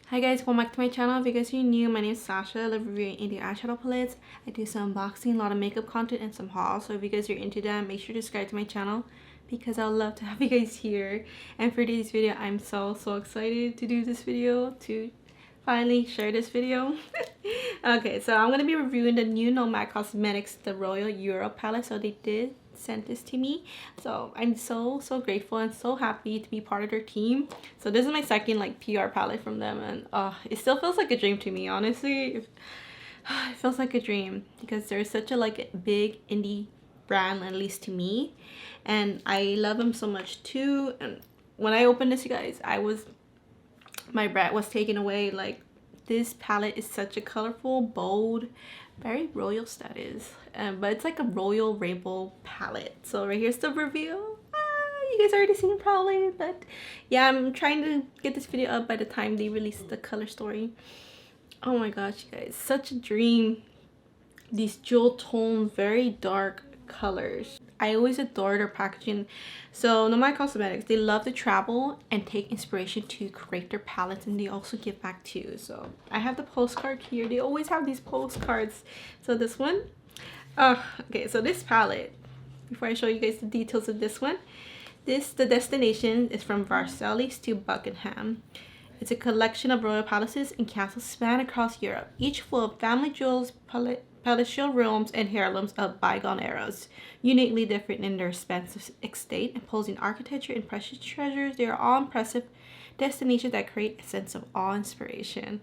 Hi guys, welcome back to my channel. If you guys are new, my name is Sasha. I love reviewing indie eyeshadow palettes. I do some unboxing, a lot of makeup content, and some hauls. So if you guys are into that, make sure to subscribe to my channel because I would love to have you guys here. And for today's video, I'm so excited to do this video, to finally share this video. Okay, so I'm going to be reviewing the new Nomad Cosmetics, the Royal Euro palette. So they did sent this to me, so I'm so grateful and so happy to be part of their team. So this is my second like PR palette from them, and it still feels like a dream to me, honestly. It feels like a dream because they're such a like big indie brand, at least to me, and I love them so much too. And when I opened this, you guys, my breath was taken away. Like, this palette is such a colorful, bold, very royal status, but it's like a royal rainbow palette. So right here's the review. You guys already seen it probably, but yeah, I'm trying to get this video up by the time they release the color story. Oh my gosh, you guys, such a dream. These jewel tone, very dark colors. I always adore their packaging. So Nomad Cosmetics, they love to travel and take inspiration to create their palettes, and they also give back too. So I have the postcard here. They always have these postcards. So this one, okay, so this palette, before I show you guys the details of this one, the destination is from Versailles to Buckingham. It's a collection of royal palaces and castles span across Europe, each full of family jewels, palatial realms, and heirlooms of bygone eras. Uniquely different in their expansive estate, imposing architecture, and precious treasures, they are all impressive destinations that create a sense of awe and inspiration.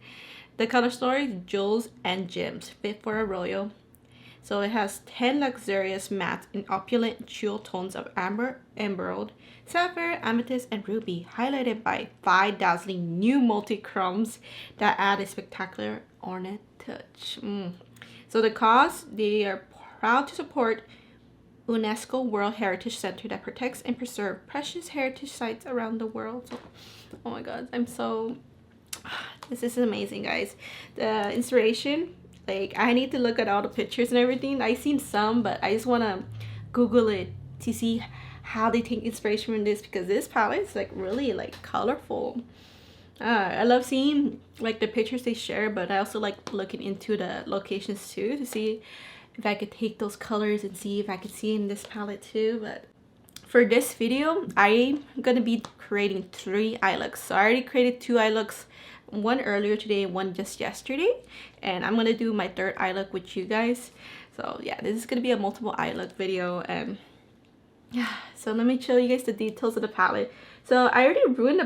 The color story, jewels and gems, fit for a royal. So it has 10 luxurious mattes in opulent jewel tones of amber, emerald, sapphire, amethyst, and ruby, highlighted by 5 dazzling new multichromes that add a spectacular ornate touch. So the cause, they are proud to support UNESCO World Heritage Center that protects and preserves precious heritage sites around the world. So, oh my god, this is amazing, guys. The inspiration, like, I need to look at all the pictures and everything. I've seen some, but I just want to Google it to see how they take inspiration from this, because this palette is like really like colorful. I love seeing like the pictures they share, but I also like looking into the locations too to see if I could take those colors and see if I could see in this palette too. But for this video, I'm gonna be creating 3 eye looks. So I already created 2 eye looks, one earlier today and one just yesterday, and I'm gonna do my 3rd eye look with you guys. So yeah, this is gonna be a multiple eye look video. And yeah, so let me show you guys the details of the palette. So I already ruined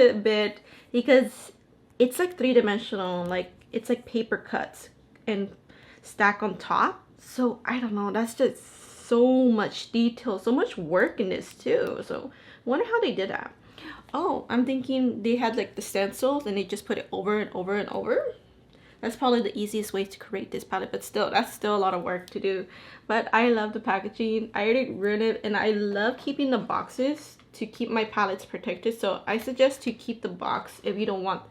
it a bit because it's like 3-dimensional, like it's like paper cuts and stack on top. So I don't know, that's just so much detail, so much work in this too. So I wonder how they did that. Oh, I'm thinking they had like the stencils and they just put it over and over and over. That's probably the easiest way to create this palette, but still, that's still a lot of work to do. But I love the packaging. I already ruined it, and I love keeping the boxes to keep my palettes protected. So I suggest to keep the box if you don't want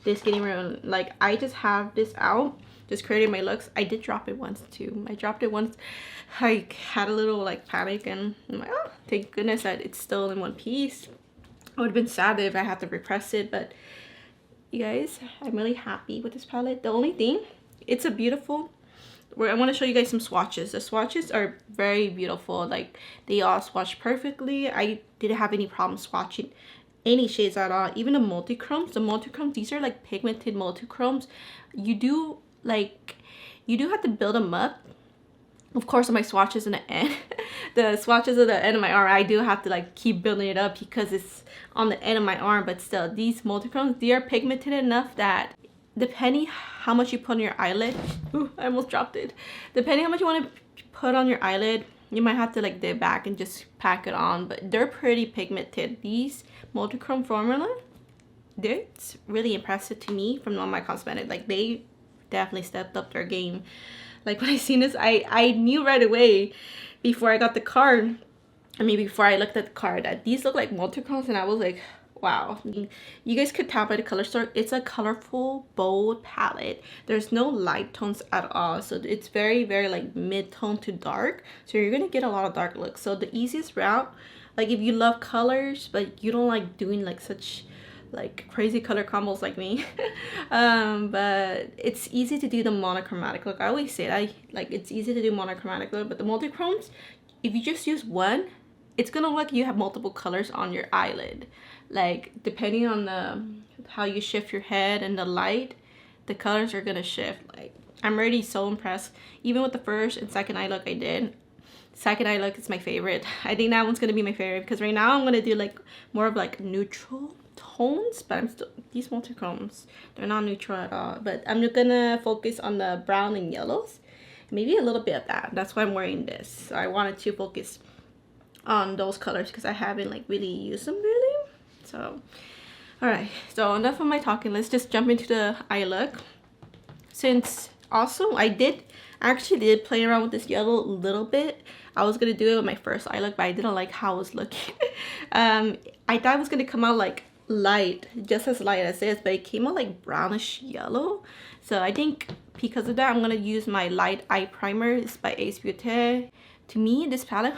this getting ruined. Like, I just have this out, just creating my looks. I did drop it once too. I dropped it once. I had a little like panic, and I'm like, oh, thank goodness that it's still in one piece. I would have been sad if I had to repress it, but you guys, I'm really happy with this palette. The only thing, it's a beautiful, I want to show you guys some swatches. The swatches are very beautiful. Like, they all swatch perfectly. I didn't have any problem swatching any shades at all. Even the multichromes, these are like pigmented multichromes. You do have to build them up. Of course, on my swatches in the end, the swatches at the end of my arm, I do have to like keep building it up because it's on the end of my arm. But still, these multichromes, they are pigmented enough that depending how much you put on your eyelid, ooh, I almost dropped it. Depending how much you want to put on your eyelid, you might have to like dip back and just pack it on. But they're pretty pigmented. These multichrome formula, it's really impressive to me from Nomad Cosmetics. Like, they definitely stepped up their game. Like, when I seen this, I knew right away before I got the card, before I looked at the card, that these look like multichromes, and I was like, wow. You guys could tap by the color store. It's a colorful, bold palette. There's no light tones at all, so it's very like mid-tone to dark. So you're gonna get a lot of dark looks. So the easiest route, like if you love colors but you don't like doing like such like crazy color combos like me. But it's easy to do the monochromatic look. I always say that, like, it's easy to do monochromatic look, but the multichromes, if you just use one, it's gonna look like you have multiple colors on your eyelid. Like, depending on the how you shift your head and the light, the colors are gonna shift. Like, I'm already so impressed. Even with the first and second eye look I did, second eye look is my favorite. I think that one's gonna be my favorite because right now I'm gonna do like more of like neutral tones, but I'm still, these multichromes, they're not neutral at all. But I'm gonna focus on the brown and yellows, maybe a little bit of that. That's why I'm wearing this. So I wanted to focus on those colors because I haven't like really used them really. So all right, so enough of my talking. Let's just jump into the eye look. Since also I actually did play around with this yellow a little bit. I was gonna do it with my first eye look, but I didn't like how it was looking. I thought it was gonna come out like light, just as light as this, but it came out like brownish yellow. So I think because of that, I'm gonna use my light eye primer. It's by Adept. To me, this palette,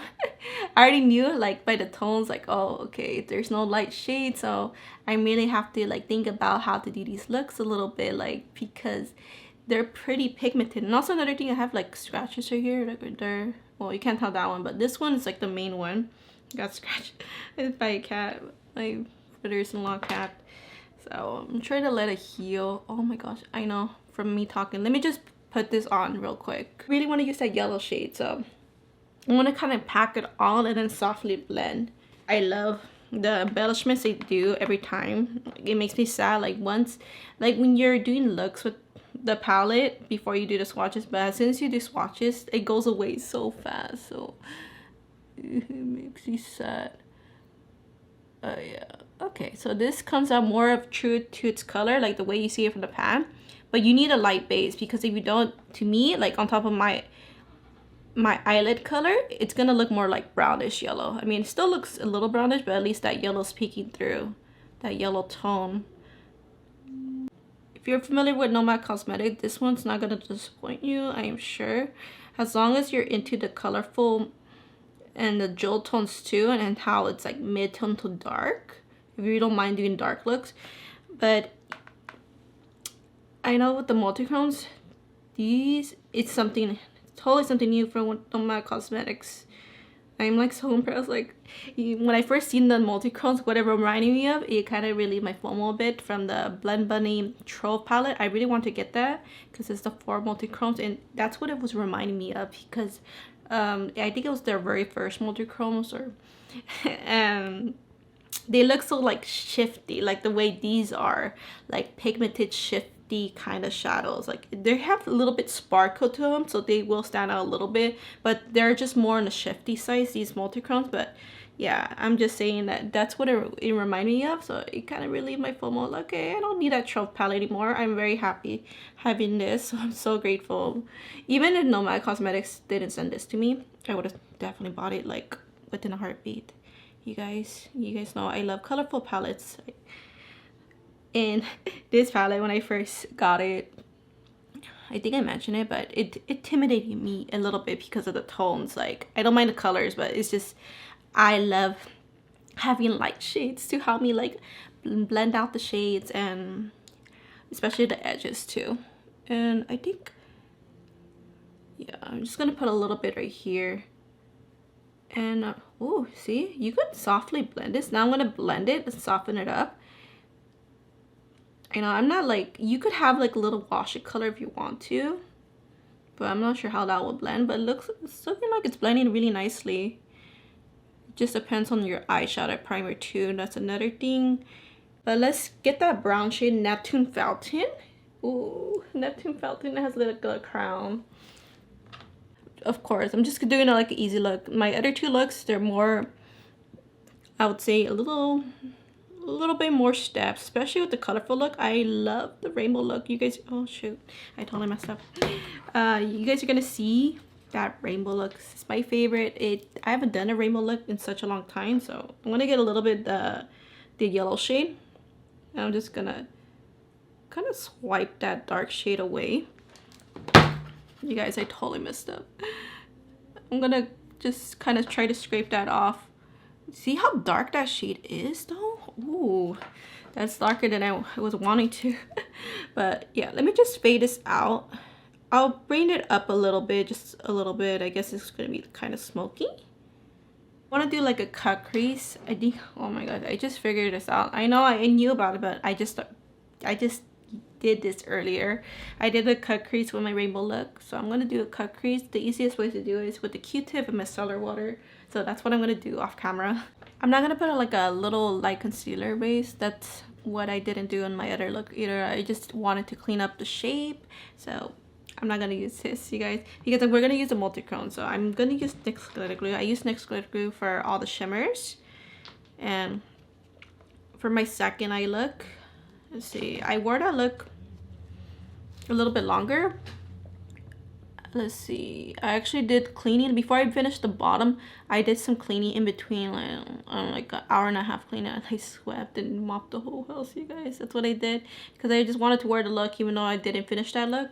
I already knew like by the tones, like, oh, okay, there's no light shade, so I really have to like think about how to do these looks a little bit, like, because they're pretty pigmented. And also another thing, I have like scratches right here, like right there. Well, you can't tell that one, but this one is like the main one. Got scratched by a cat, my brother-in-law cat. So I'm trying to let it heal. Oh my gosh, I know from me talking. Let me just put this on real quick. Really want to use that yellow shade, so I'm gonna kind of pack it on and then softly blend. I love the embellishments they do every time. It makes me sad, like once, like when you're doing looks with the palette before you do the swatches, but as soon as you do swatches, it goes away so fast. So it makes me sad. Yeah. Okay, so this comes out more of true to its color, like the way you see it from the pan. But you need a light base because if you don't, to me, like on top of my eyelid color, it's gonna look more like brownish yellow. I mean, it still looks a little brownish, but at least that yellow's peeking through, that yellow tone. If you're familiar with Nomad Cosmetic, this one's not gonna disappoint you, I am sure. As long as you're into the colorful and the jewel tones too, and how it's like mid-tone to dark, if you don't mind doing dark looks. But I know with the multichromes, it's something totally something new from Nomad Cosmetics. I'm like so impressed. Like when I first seen the multichromes, what it reminded me of, it kind of relieved my FOMO a bit from the Blend Bunny Trove palette. I really want to get that because it's the 4 multichromes, and that's what it was reminding me of because I think it was their very first multichromes, or and they look so like shifty, like the way these are, like pigmented shifty kind of shadows. Like they have a little bit sparkle to them, so they will stand out a little bit, but they're just more on the shifty side, these multichromes. But yeah, I'm just saying that that's what it reminded me of, so it kind of relieved my FOMO. Like, okay, I don't need that Trove palette anymore. I'm very happy having this, so I'm so grateful. Even if Nomad Cosmetics didn't send this to me, I would have definitely bought it like within a heartbeat. You guys know I love colorful palettes. And this palette, when I first got it, I think I mentioned it, but it intimidated me a little bit because of the tones. Like, I don't mind the colors, but it's just, I love having light shades to help me like blend out the shades, and especially the edges too. And I think, yeah, I'm just gonna put a little bit right here. And oh, see, you could softly blend this. Now I'm gonna blend it and soften it up. You know, I'm not like, you could have like a little wash of color if you want to, but I'm not sure how that will blend. But it's looking like it's blending really nicely. It just depends on your eyeshadow primer too. That's another thing. But let's get that brown shade, Neptune Fountain. Ooh, Neptune Fountain has a little crown. Of course, I'm just doing like an easy look. My other two looks, they're more, I would say, a little bit more steps, especially with the colorful look. I love the rainbow look. You guys, oh shoot, I totally messed up. You guys are gonna see that rainbow look. It's my favorite. I haven't done a rainbow look in such a long time, so I'm gonna get a little bit the yellow shade. And I'm just gonna kind of swipe that dark shade away. You guys, I totally messed up. I'm gonna just kind of try to scrape that off. See how dark that shade is though? Ooh, That's darker than I was wanting to. But yeah, let me just fade this out. I'll bring it up a little bit, just a little bit. I guess it's gonna be kind of smoky. I want to do like a cut crease. I think, oh my god, I just figured this out. I know I knew about it, but I just did this earlier. I did a cut crease with my rainbow look, so I'm gonna do a cut crease. The easiest way to do it is with the Q-tip and micellar water, so that's what I'm gonna do off camera. I'm not gonna put like a little light concealer base. That's what I didn't do in my other look either. I just wanted to clean up the shape, so I'm not gonna use this, you guys, because we're gonna use a multichrome. So I'm gonna use NYX glitter glue. I use NYX glitter glue for all the shimmers. And for my second eye look, let's see, I wore that look a little bit longer. Let's see, I actually did cleaning before I finished the bottom. I did some cleaning in between, like an hour and a half cleaning. I swept and mopped the whole house, you guys. That's what I did, because I just wanted to wear the look even though I didn't finish that look.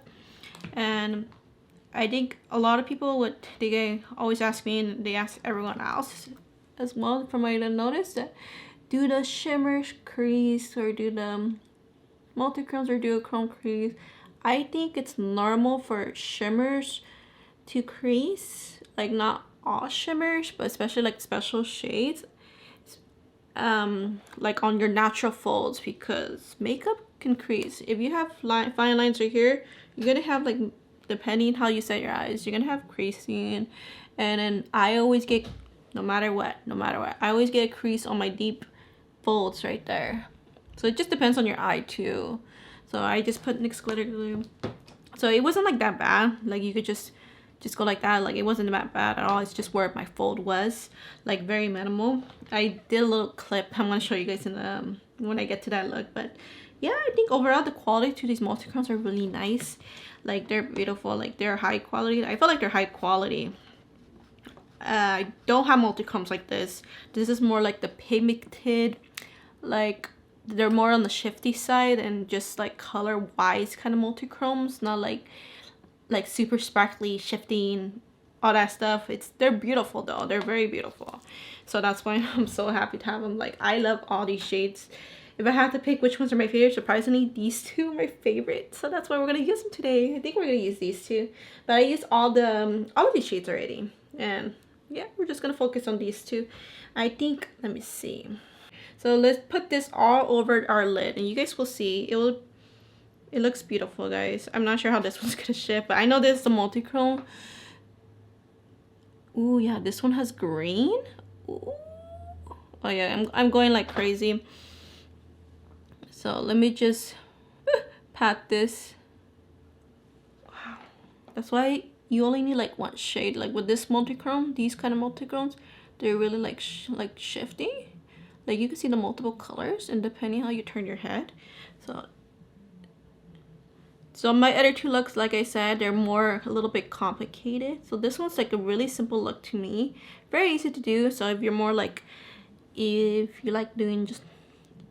And I think a lot of people they always ask me, and they ask everyone else as well, from what I noticed, that do the shimmer crease or do the multichromes or do a chrome crease. I think it's normal for shimmers to crease, like not all shimmers, but especially like special shades, like on your natural folds, because makeup can crease. If you have fine lines right here, you're gonna have, like, depending how you set your eyes, you're gonna have creasing. And then I always get, no matter what, I always get a crease on my deep folds right there. So it just depends on your eye too. So I just put NYX glitter glue, so it wasn't like that bad. Like, you could just go like that. Like, it wasn't that bad at all. It's just where my fold was, like, very minimal. I did a little clip I'm gonna show you guys in the when I get to that look. But yeah, I think overall the quality to these multichromes are really nice. Like, they're beautiful, like, they're high quality. I feel like they're high quality. I don't have multichromes like this. This is more like the pigmented, like, they're more on the shifty side and just like color wise kind of multichromes, not like super sparkly, shifting, all that stuff. They're beautiful though. They're very beautiful. So that's why I'm so happy to have them. Like, I love all these shades. If I have to pick which ones are my favorite, surprisingly, these two are my favorite. So that's why we're gonna use them today. I think we're gonna use these two. But I used all of these shades already. And yeah, we're just gonna focus on these two. I think, let me see. So let's put this all over our lid, and you guys will see. It looks beautiful, guys. I'm not sure how this one's gonna shift, but I know this is the multichrome. Ooh, yeah, this one has green. Ooh. Oh yeah, I'm going like crazy. So let me just pat this. Wow, that's why you only need like one shade. Like with this multichrome, these kind of multichromes, they're really like shifty. Like, you can see the multiple colors, and depending how you turn your head. So my other two looks, like I said, they're a little bit complicated. So this one's like a really simple look to me. Very easy to do. So if you're more like, if you like doing just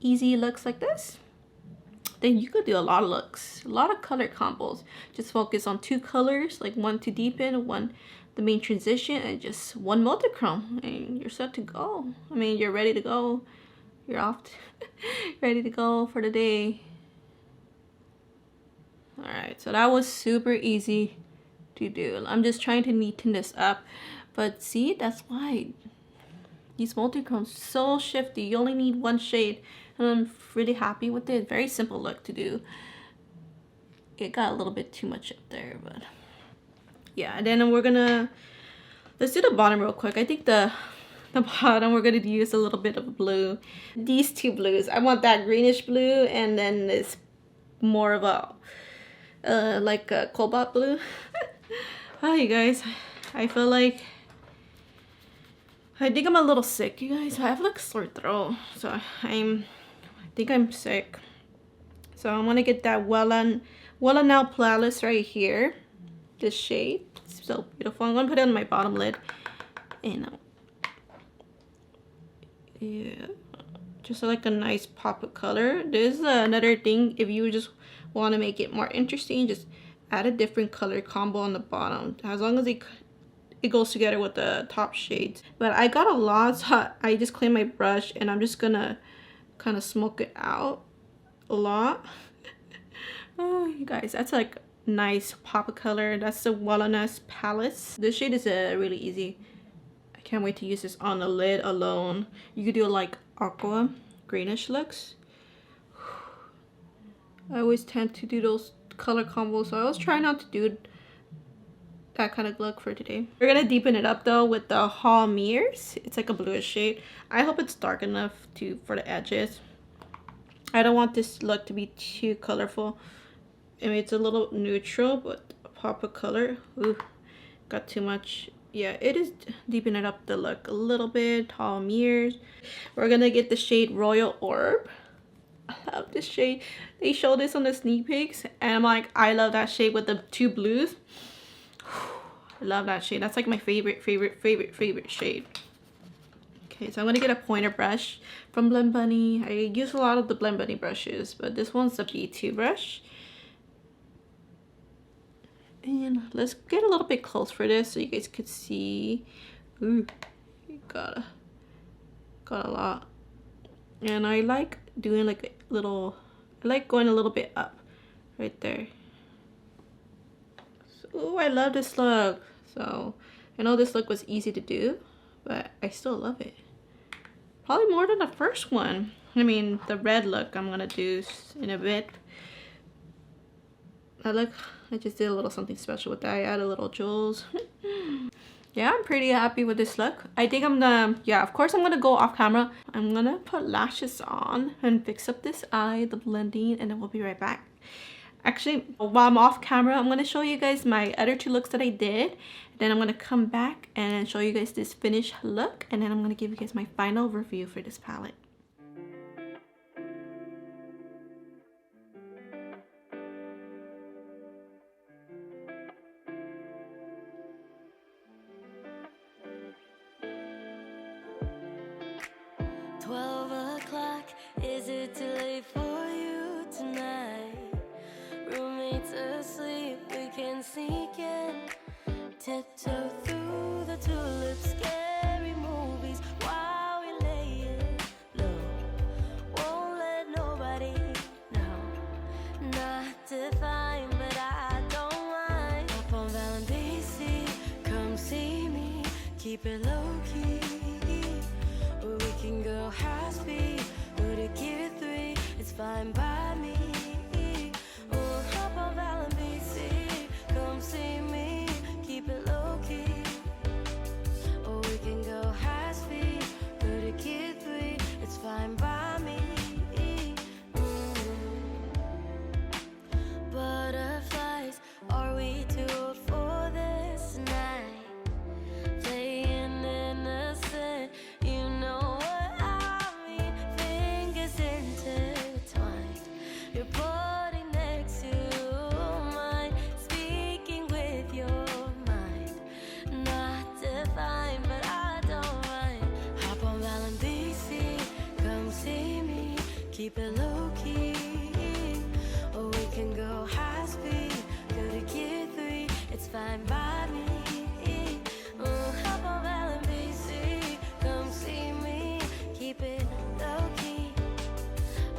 easy looks like this, then you could do a lot of looks, a lot of color combos. Just focus on two colors, like one to deepen, one the main transition, and just one multichrome, and you're set to go. I mean, you're ready to go. You're off ready to go for the day. All right, so that was super easy to do. I'm just trying to neaten this up, but see, that's why these multichromes so shifty. You only need one shade, and I'm really happy with it. Very simple look to do. It got a little bit too much up there, but yeah. And then let's do the bottom real quick. I think the bottom we're gonna use a little bit of blue. These two blues, I want that greenish blue, and then this more of a like a cobalt blue. Hi, you guys. I feel like I think I'm a little sick, you guys. I have like sore throat, so I think I'm sick. So I'm gonna get that Wella Now Palace right here. This shade, it's so beautiful. I'm gonna put it on my bottom lid, and yeah, just like a nice pop of color. There's another thing, if you just want to make it more interesting, just add a different color combo on the bottom, as long as it goes together with the top shades. But I got a lot, so I just cleaned my brush, and I'm just gonna kind of smoke it out a lot. Oh, you guys, that's like nice pop of color. That's the Wellness Palace. This shade is really easy. I can't wait to use this on the lid alone. You could do like aqua greenish looks. I always tend to do those color combos, so I was trying not to do that kind of look for today. We're gonna deepen it up though with the Hall Mirrors. It's like a bluish shade. I hope it's dark enough for the edges. I don't want this look to be too colorful. I mean, it's a little neutral, but a pop of color. Ooh, got too much. Yeah, it is deepening up the look a little bit. Hall Mirrors. We're gonna get the shade Royal Orb. I love this shade. They showed this on the sneak peeks, and I'm like, I love that shade with the two blues. I love that shade. That's like my favorite shade. Okay, so I'm gonna get a pointer brush from Blend Bunny. I use a lot of the Blend Bunny brushes, but this one's the B2 brush. And let's get a little bit close for this so you guys could see. Ooh, you got a lot. And I like doing like a little, I like going a little bit up right there. Oh, I love this look. So I know this look was easy to do, but I still love it. Probably more than the first one. I mean, the red look I'm gonna do in a bit. I just did a little something special with that. I added little jewels. Yeah, I'm pretty happy with this look. I think I'm gonna, yeah, of course I'm gonna go off camera. I'm gonna put lashes on and fix up this eye, the blending, and then we'll be right back. Actually, while I'm off camera, I'm gonna show you guys my other two looks that I did. Then I'm gonna come back and show you guys this finished look, and then I'm gonna give you guys my final review for this palette. Is it too late for you tonight? Roommates asleep, we can sneak in, tiptoe through the tulips, scary movies while we lay it low. Won't let nobody know, not define, but I don't mind. Up on Bellabeautébar, come see me, keep it low key. We can go high speed. Gear 3, it's fine by me. We'll hop on Bellabeautébar, come see me, keep it low key. Or we can go high speed, go to Gear 3, it's fine by me. Butterflies, are we too old for this night? Playing innocent, you know. Your body next to mine, speaking with your mind. Not defined, but I don't mind. Hop on Bellabeautébar, come see me, keep it low key. Or we can go high speed, go to Gear 3, it's fine by me. Hop on Bellabeautébar, come see me, keep it low key.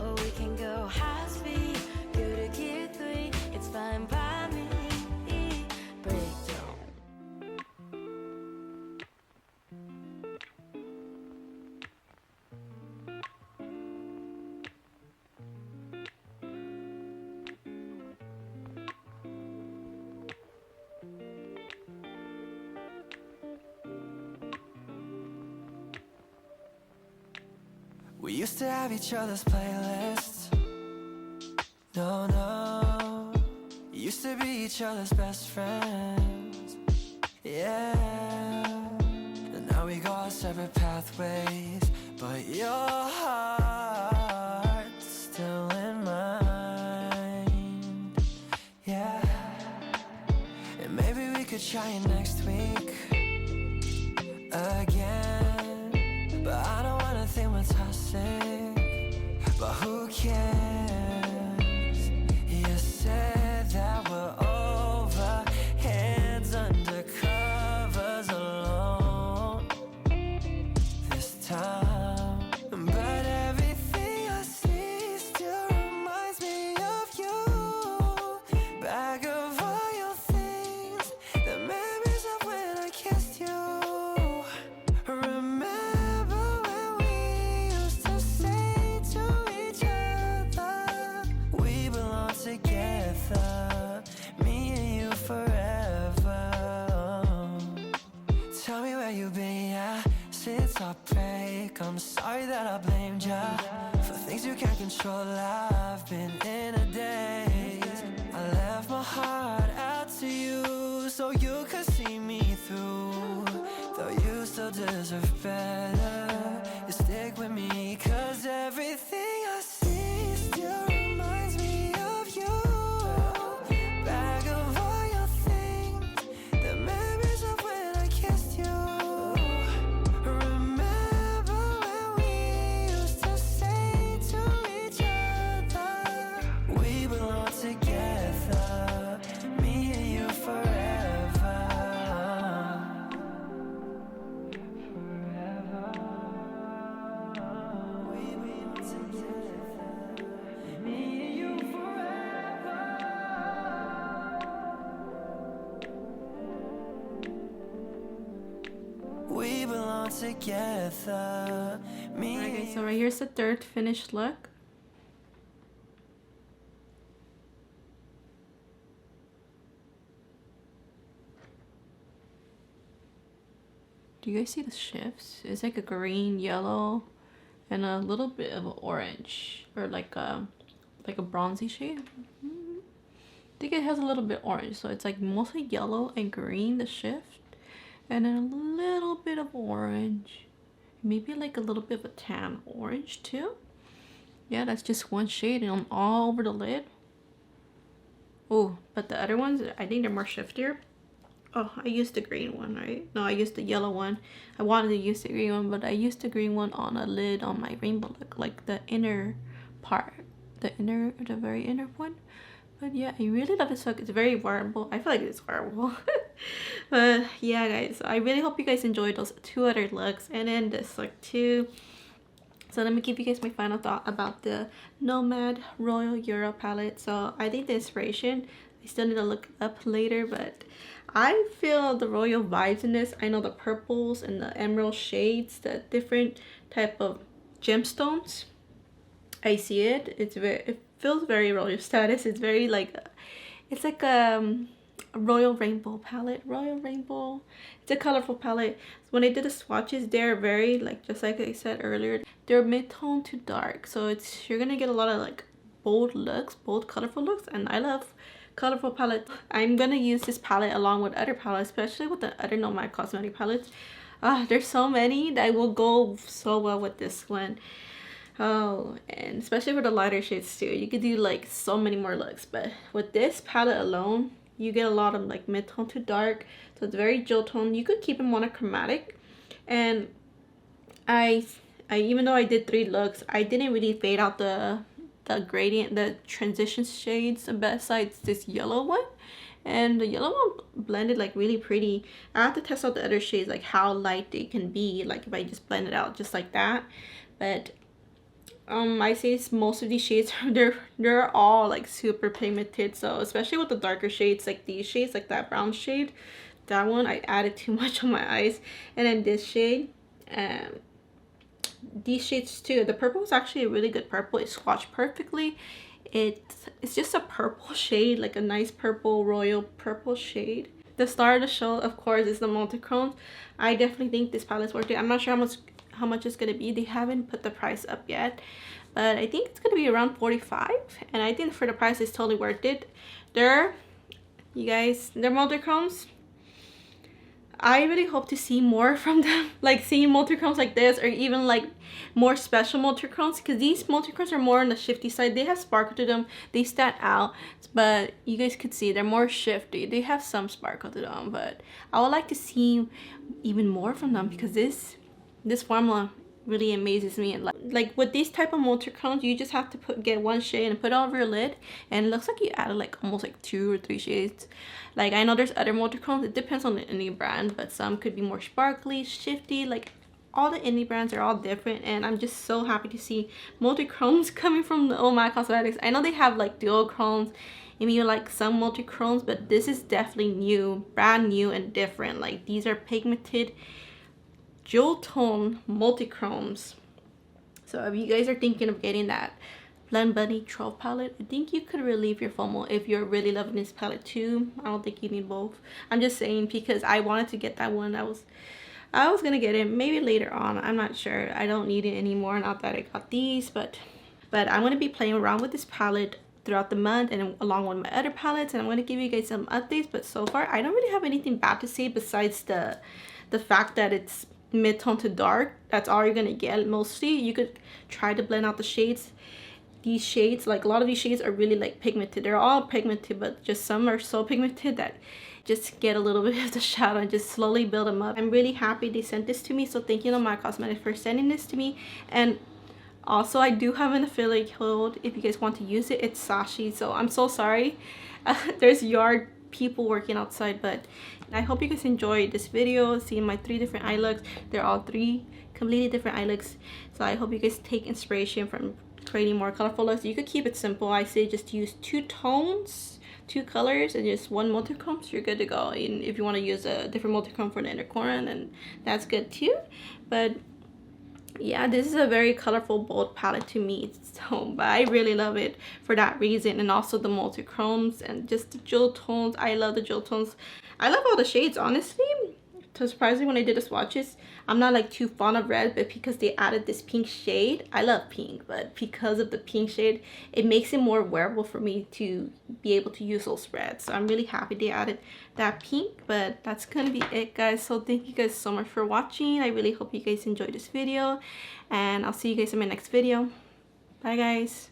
Or we can go high speed, go to Gear 3, it's fine by me. Breakdown. We used to have each other's playlists. No, no. Used to be each other's best friends. Yeah. And now we go our separate pathways, but your heart's still in mine. Yeah. And maybe we could try it next week again. But I don't wanna think we're toxic, but who cares? You said that we're over, hands under covers alone this time. But everything together, me and you forever. Tell me where you've been, yeah, since our break. I'm sorry that I blamed ya for things you can't control. I've been in a daze. I left my heart out to you so you could see me through. Though you still deserve better, you stick with me, cause everything I see still reminds me of you. Bag of all your things, the memories of when I kissed you. Remember when we used to say to each other, we belong together, me and you forever. We belong together. Me. Alright guys, so right here's the third finished look. Do you guys see the shifts? It's like a green, yellow, and a little bit of an orange, or like a bronzy shade. I think it has a little bit orange, so it's like mostly yellow and green, the shift, and then a little bit of orange, maybe like a little bit of a tan orange too. Yeah, that's just one shade and all over the lid. Oh, but the other ones, I think they're more shiftier. Oh, I used the green one, right? No, I used the yellow one. I wanted to use the green one, but I used the green one on a lid on my rainbow look, like the inner part, the very inner one. But yeah, I really love this look. It's very wearable. I feel like it's wearable. But yeah, guys, I really hope you guys enjoyed those two other looks and then this look too. So let me give you guys my final thought about the Nomad Royal Euro palette. So I think the inspiration, I still need to look up later, but I feel the royal vibes in this. I know the purples and the emerald shades, the different type of gemstones. I see it. It feels very royal status. It's very like, it's like a royal rainbow palette. Royal rainbow. It's a colorful palette. When I did the swatches, they're very like, just like I said earlier, they're mid-tone to dark. So it's, you're gonna get a lot of like bold looks, bold colorful looks, and I love colorful palette. I'm gonna use this palette along with other palettes, especially with the other Nomad cosmetic palettes. There's so many that will go so well with this one. Oh, and especially for the lighter shades too. You could do like so many more looks, but with this palette alone, you get a lot of like mid-tone to dark. So it's very jewel tone. You could keep it monochromatic. And I even though I did 3 looks, I didn't really fade out the gradient, the transition shades besides this yellow one. And the yellow one blended like really pretty. I have to test out the other shades, like how light they can be, like if I just blend it out just like that. But I say most of these shades they're all like super pigmented. So especially with the darker shades, like these shades, like that brown shade, that one I added too much on my eyes. And then this shade, these shades too. The purple is actually a really good purple. It swatched perfectly. It's just a purple shade, like a nice purple, royal purple shade. The star of the show, of course, is the multichromes. I definitely think this palette's worth it. I'm not sure how much it's gonna be. They haven't put the price up yet, but I think it's gonna be around 45, and I think for the price it's totally worth it. You guys, they're multichromes. I really hope to see more from them, like seeing multichromes like this, or even like more special multichromes, because these multichromes are more on the shifty side. They have sparkle to them, they stand out, but you guys could see they're more shifty. They have some sparkle to them, but I would like to see even more from them, because this formula really amazes me. And like with these type of multichromes, you just have to get one shade and put it over your lid, and it looks like you added like almost like 2 or 3 shades. Like I know there's other multichromes, it depends on the indie brand, but some could be more sparkly, shifty. Like all the indie brands are all different, and I'm just so happy to see multichromes coming from the Nomad Cosmetics. I know they have like duochromes and maybe like some multichromes, but this is definitely new, brand new and different. Like these are pigmented jewel tone multichromes. So if you guys are thinking of getting that, Blend Bunny 12 palette. I think you could relieve your FOMO if you're really loving this palette too. I don't think you need both. I'm just saying because I wanted to get that one. I was gonna get it maybe later on. I'm not sure. I don't need it anymore. Not that I got these, but I'm gonna be playing around with this palette throughout the month and along with my other palettes, and I'm going to give you guys some updates. But so far I don't really have anything bad to say besides the fact that it's mid-tone to dark. That's all you're going to get. Mostly you could try to blend out the shades. These shades, like a lot of these shades are really like pigmented. They're all pigmented, but just some are so pigmented that just get a little bit of the shadow and just slowly build them up. I'm really happy they sent this to me, so thank you Nomad Cosmetics for sending this to me. And also, I do have an affiliate code if you guys want to use it. It's Sashi. So I'm so sorry. There's yard people working outside, but I hope you guys enjoyed this video, seeing my 3 different eye looks. They're all 3 completely different eye looks. So I hope you guys take inspiration from creating more colorful looks. You could keep it simple. I say just use 2 tones, 2 colors, and just 1 multichrome, so you're good to go. And if you want to use a different multichrome for the inner corner, then that's good too. But yeah, this is a very colorful, bold palette to me, so but I really love it for that reason. And also the multichromes and just the jewel tones. I love the jewel tones. I love all the shades, honestly. So surprisingly, when I did the swatches, I'm not like too fond of red, but because they added this pink shade, I love pink, but because of the pink shade, it makes it more wearable for me to be able to use those reds. So I'm really happy they added that pink. But that's gonna be it, guys. So thank you guys so much for watching. I really hope you guys enjoyed this video, and I'll see you guys in my next video. Bye, guys.